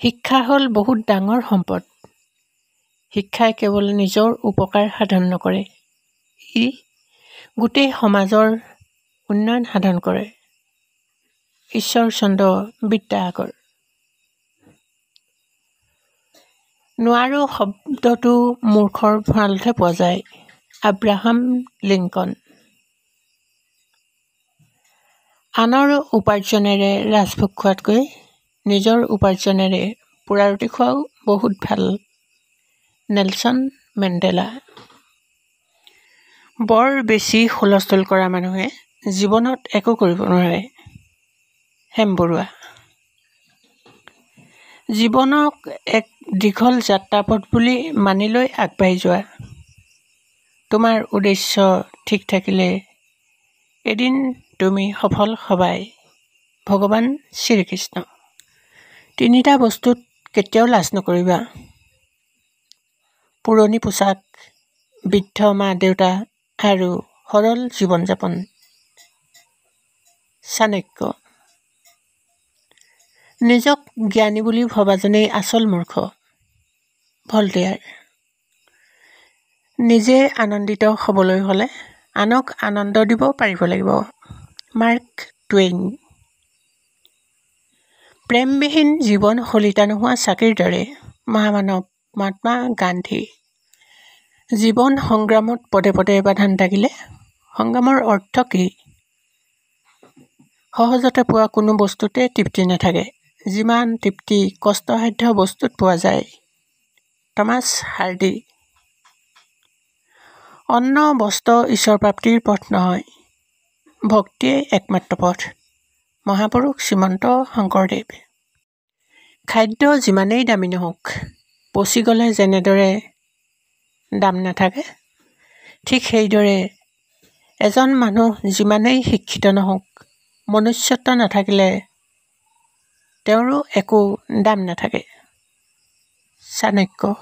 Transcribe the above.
শিক্ষা হ'ল বহুত ডাঙৰ সম্পদ। শিক্ষাই কেৱল নিজৰ উপকাৰ সাধন নকৰে, ই গোটেই সমাজৰ উন্নয়ন সাধন কৰে। ঈশ্বৰচন্দ্ৰ বিদ্যাসাগৰ। নোৱাৰো শব্দটো মূৰ্খৰ ভঁৰালতহে পোৱা যায়। Abraham Lincoln. আনৰ উপাৰ্জনেৰে ৰাজভোগ খোৱাতকৈ নিজৰ উপাৰ্জনেৰে পোৰা ৰুটি খোৱাও বহুত ভাল। Nelson Mandela. বৰ বেছি হুলস্থুল কৰা মানুহে জীৱনত একো কৰিব নোৱাৰে। হেম বৰুৱা। জীৱনক এক দীঘল যাত্ৰাপথ বুলি মানি লৈ আগবাঢ়ি যোৱা। তোমাৰ উদ্দেশ্য ঠিক থাকিলে এদিন তুমি সফল হবাই। ভগৱান শ্ৰীকৃষ্ণ। 3টা বস্তুত কেতিয়াও লাজ নকৰিবা। পুৰণি পোচাক, বৃদ্ধ মা-দেউতা আৰু সৰল জীৱন-যাপন। চাণক্য। নিজক জ্ঞানী বুলি ভবাজনেই আচল মূৰ্খ। ভল্টেয়াৰ। নিজে আনন্দিত হ'বলৈ হ'লে আনক আনন্দ দিব পাৰিব লাগিব। Mark Twain. প্ৰেমবিহীন জীৱন শলিতা নোহোৱা চাকিৰ দৰে। মহামানৱ মহাত্মা গান্ধী। জীৱন সংগ্ৰামত পদে পদে বাধা নাথাকিলে সংগ্ৰামৰ অৰ্থ কি? সহজতে পোৱা কোনো বস্তুতে তৃপ্তি নাথাকে, যিমান তৃপ্তি কষ্টসাধ্য বস্তুত পোৱা যায়। Thomas Hardy. অন্ন বস্ত্ৰ ঈশ্বৰ প্ৰাপ্তিৰ পথ নহয়, ভক্তিয়েই একমাত্ৰ পথ। মহাপুৰুষ শ্ৰীমন্ত শংকৰদেৱ। খাদ্য যিমানেই দামী নহওক, পচি গ'লে যেনেদৰে দাম নাথাকে, ঠিক সেইদৰে এজন মানুহ যিমানেই শিক্ষিত নহওক, মনুষ্যত্ব নাথাকিলে তেওঁৰো একো দাম নাথাকে। চাণক্য।